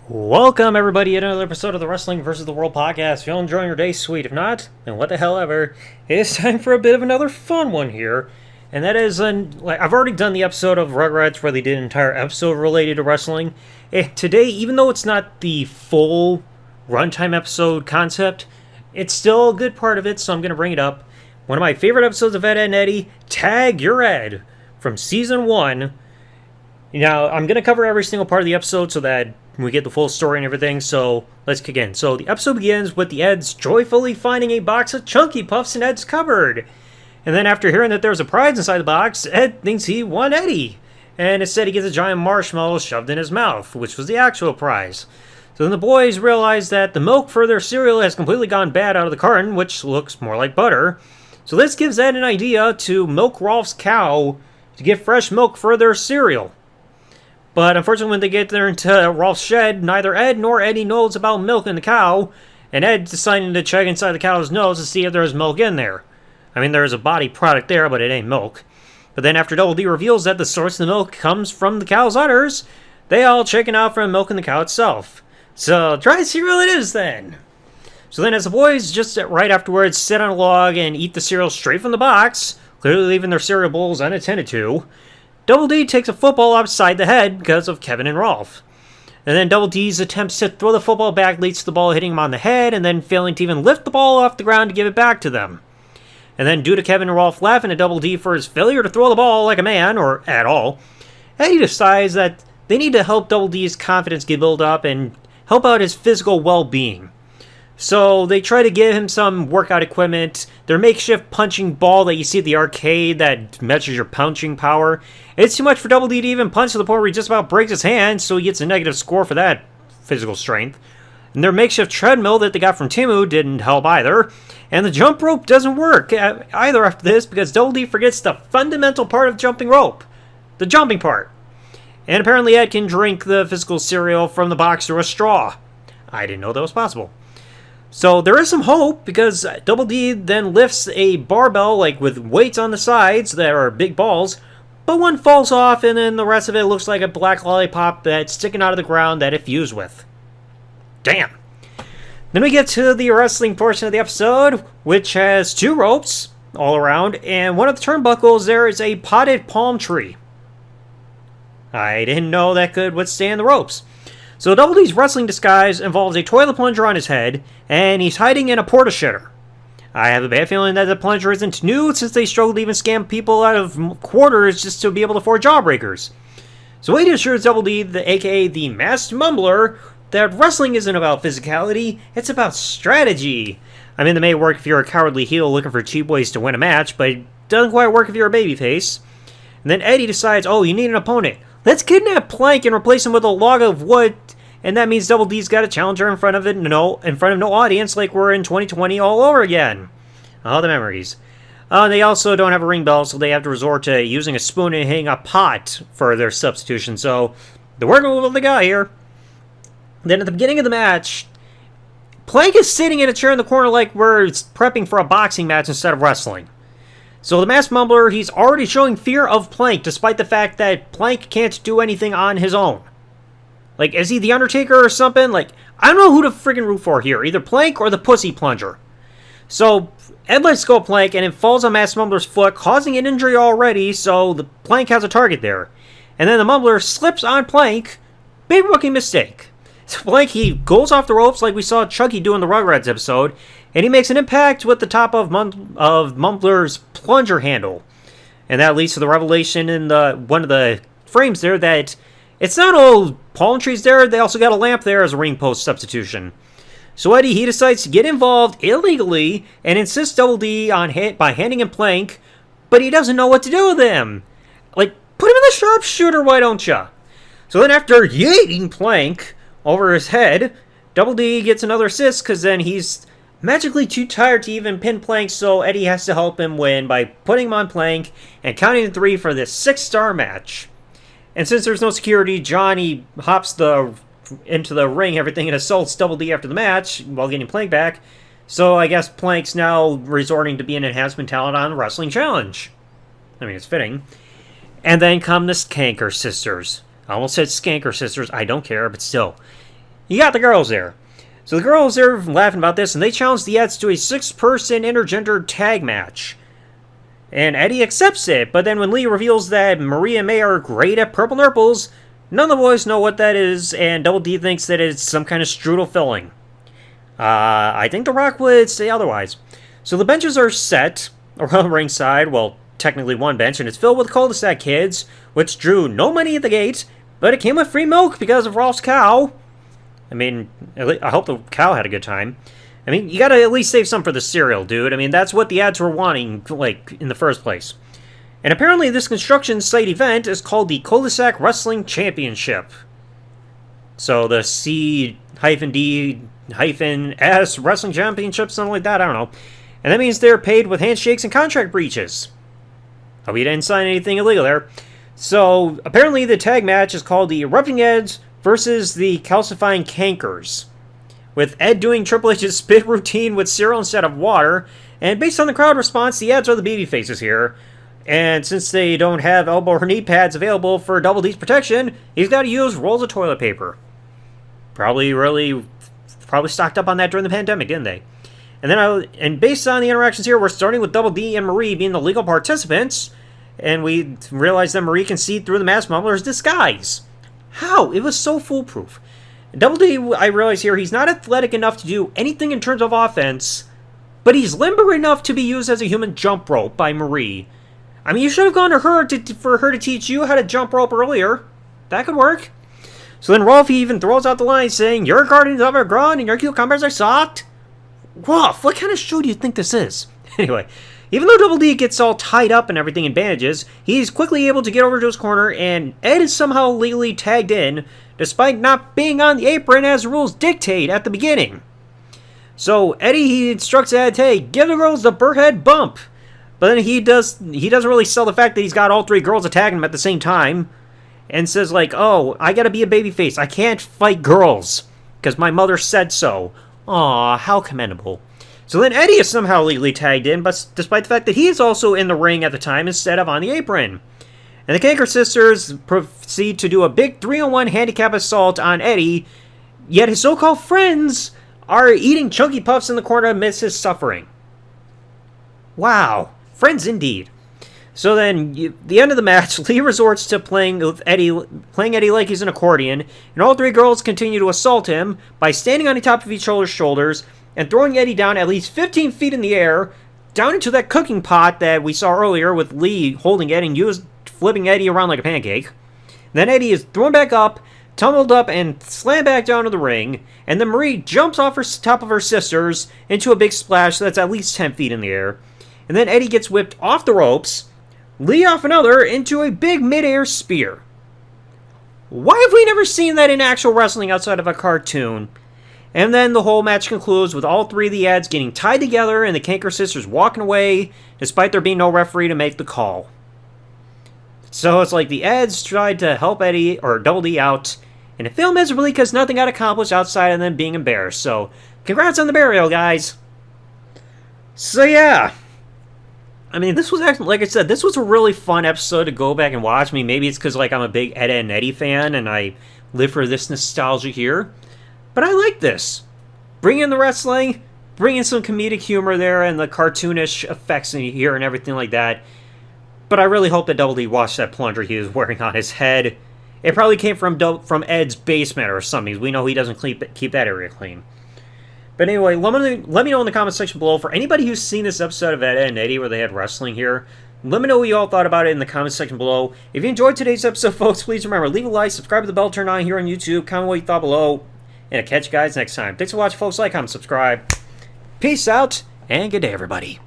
Welcome, everybody, to another episode of the Wrestling vs. the World podcast. If you're enjoying your day, sweet. If not, then what the hell ever. It's time for a bit of another fun one here. And that is, I've already done the episode of Rugrats where they did an entire episode related to wrestling. Today, even though it's not the full runtime episode concept, it's still a good part of it, so I'm going to bring it up. One of my favorite episodes of Ed, Ed, and Eddy, Tag Yer Ed, from Season 1. Now, I'm going to cover every single part of the episode so that we get the full story and everything, so let's kick in. So the episode begins with the Eds joyfully finding a box of Chunky Puffs in Ed's cupboard. And then after hearing that there's a prize inside the box, Ed thinks he won Eddy. And instead he gets a giant marshmallow shoved in his mouth, which was the actual prize. So then the boys realize that the milk for their cereal has completely gone bad out of the carton, which looks more like butter. So this gives Ed an idea to milk Rolf's cow to get fresh milk for their cereal. But unfortunately, when they get there into Rolf's shed, neither Ed nor Eddy knows about milk in the cow, and Ed's deciding to check inside the cow's nose to see if there's milk in there. I mean, there's a body product there, but it ain't milk. But then after Double D reveals that the source of the milk comes from the cow's udders, they all chicken out from milking the cow itself. So, dry cereal it is then! So then as the boys just right afterwards sit on a log and eat the cereal straight from the box, clearly leaving their cereal bowls unattended to, Double D takes a football upside the head because of Kevin and Rolf. And then Double D's attempts to throw the football back leads to the ball hitting him on the head and then failing to even lift the ball off the ground to give it back to them. And then due to Kevin and Rolf laughing at Double D for his failure to throw the ball like a man, or at all, Eddy decides that they need to help Double D's confidence get built up and help out his physical well-being. So they try to give him some workout equipment, their makeshift punching ball that you see at the arcade that measures your punching power. It's too much for Double D to even punch to the point where he just about breaks his hand, so he gets a negative score for that physical strength. And their makeshift treadmill that they got from Timu didn't help either. And the jump rope doesn't work either after this because Double D forgets the fundamental part of jumping rope. The jumping part. And apparently Ed can drink the physical cereal from the box through a straw. I didn't know that was possible. So there is some hope because Double D then lifts a barbell like with weights on the sides that are big balls, but one falls off and then the rest of it looks like a black lollipop that's sticking out of the ground that it fused with. Damn. Then we get to the wrestling portion of the episode, which has two ropes all around, and one of the turnbuckles there is a potted palm tree. I didn't know that could withstand the ropes. So Double D's wrestling disguise involves a toilet plunger on his head, and he's hiding in a porta-shitter. I have a bad feeling that the plunger isn't new, since they struggled to even scam people out of quarters just to be able to afford jawbreakers. So Eddy assures Double D, aka the Masked Mumbler, that wrestling isn't about physicality, it's about strategy. I mean, it may work if you're a cowardly heel looking for cheap ways to win a match, but it doesn't quite work if you're a babyface. And then Eddy decides, oh, you need an opponent. Let's kidnap Plank and replace him with a log of wood, and that means Double D's got a challenger in front of no audience like we're in 2020 all over again. Oh, the memories. They also don't have a ring bell, so they have to resort to using a spoon and hitting a pot for their substitution, so they're working with what they got here. Then at the beginning of the match, Plank is sitting in a chair in the corner like we're prepping for a boxing match instead of wrestling. So the Masked Mumbler, he's already showing fear of Plank, despite the fact that Plank can't do anything on his own. Like, is he the Undertaker or something? Like, I don't know who to friggin' root for here. Either Plank or the Pussy Plunger. So, Ed lets go of Plank, and it falls on Masked Mumbler's foot, causing an injury already, so the Plank has a target there. And then the Mumbler slips on Plank. Big rookie mistake. So Plank, he goes off the ropes like we saw Chucky do in the Rugrats episode, and he makes an impact with the top of Mumbler's plunger handle. And that leads to the revelation in one of the frames there that it's not all palm trees there, they also got a lamp there as a ring post substitution. So Eddy, he decides to get involved illegally and insists Double D on by handing him Plank, but he doesn't know what to do with him. Like, put him in the sharpshooter, why don't ya? So then after yeeting Plank over his head, Double D gets another assist because then he's magically too tired to even pin Plank, so Eddy has to help him win by putting him on Plank and counting to 3 for this 6-star match. And since there's no security, Johnny hops into the ring, everything, and assaults Double D after the match while getting Plank back. So I guess Plank's now resorting to be an enhancement talent on the Wrestling Challenge. I mean, it's fitting. And then come the Skanker Sisters. I almost said Skanker Sisters. I don't care, but still. You got the girls there. So the girls are laughing about this, and they challenge the Eds to a 6-person intergender tag match. And Eddy accepts it, but then when Lee reveals that Marie and May are great at purple nurples, none of the boys know what that is, and Double D thinks that it's some kind of strudel filling. I think The Rock would say otherwise. So the benches are set around ringside, well, technically one bench, and it's filled with Cul-De-Sac kids, which drew no money at the gate, but it came with free milk because of Rolf's cow. I mean, I hope the cow had a good time. I mean, you gotta at least save some for the cereal, dude. I mean, that's what the ads were wanting, like, in the first place. And apparently this construction site event is called the Cul-De-Sac Wrestling Championship. So the C-D-S Wrestling Championship, something like that, I don't know. And that means they're paid with handshakes and contract breaches. Hope you didn't sign anything illegal there. So, apparently the tag match is called the Erupting Eds versus the Calcifying Cankers, with Ed doing Triple H's spit routine with cereal instead of water, and based on the crowd response, the Eds are the baby faces here. And since they don't have elbow or knee pads available for Double D's protection, he's got to use rolls of toilet paper. Probably stocked up on that during the pandemic, didn't they? And based on the interactions here, we're starting with Double D and Marie being the legal participants, and we realize that Marie can see through the mask mumbler's disguise. How? It was so foolproof. Double D, I realize here, he's not athletic enough to do anything in terms of offense, but he's limber enough to be used as a human jump rope by Marie. I mean, you should have gone to her for her to teach you how to jump rope earlier. That could work. So then Rolf even throws out the line saying, "Your gardens are grown and your cucumbers are soft." Rolf, what kind of show do you think this is? Anyway, even though Double D gets all tied up and everything in bandages, he's quickly able to get over to his corner, and Ed is somehow legally tagged in, despite not being on the apron as the rules dictate at the beginning. So Eddy, he instructs Ed, "Hey, give the girls the burhead bump." But then he doesn't really sell the fact that he's got all three girls attacking him at the same time, and says like, "Oh, I gotta be a babyface. I can't fight girls, because my mother said so." Aw, how commendable. So then Eddy is somehow legally tagged in, but despite the fact that he is also in the ring at the time instead of on the apron. And the Kanker sisters proceed to do a big 3-on-1 handicap assault on Eddy, yet his so-called friends are eating chunky puffs in the corner amidst his suffering. Wow, friends indeed. So then, the end of the match, Lee resorts to playing Eddy like he's an accordion, and all three girls continue to assault him by standing on the top of each other's shoulders and throwing Eddy down at least 15 feet in the air, down into that cooking pot that we saw earlier with Lee holding Eddy and flipping Eddy around like a pancake. Then Eddy is thrown back up, tumbled up, and slammed back down to the ring, and then Marie jumps off top of her sisters into a big splash that's at least 10 feet in the air. And then Eddy gets whipped off the ropes, Lee off another, into a big mid-air spear. Why have we never seen that in actual wrestling outside of a cartoon? And then the whole match concludes with all three of the Eds getting tied together and the Kanker sisters walking away, despite there being no referee to make the call. So it's like the Eds tried to help Eddy, or Double D, out, and it failed miserably because nothing got accomplished outside of them being embarrassed. So, congrats on the burial, guys. So yeah. I mean, this was actually, like I said, this was a really fun episode to go back and watch. I mean, maybe it's because, like, I'm a big Ed and Eddy fan, and I live for this nostalgia here. But I like this. Bring in the wrestling, bring in some comedic humor there, and the cartoonish effects in here and everything like that. But I really hope that Double D washed that plunger he was wearing on his head. It probably came from Ed's basement or something, because we know he doesn't keep that area clean. But anyway, let me know in the comment section below, for anybody who's seen this episode of Ed and Eddy where they had wrestling here, let me know what you all thought about it in the comment section below. If you enjoyed today's episode, folks, please remember, leave a like, subscribe with the bell turned on here on YouTube, comment what you thought below, and I'll catch you guys next time. Thanks for watching, folks. Like, comment, subscribe. Peace out, and good day, everybody.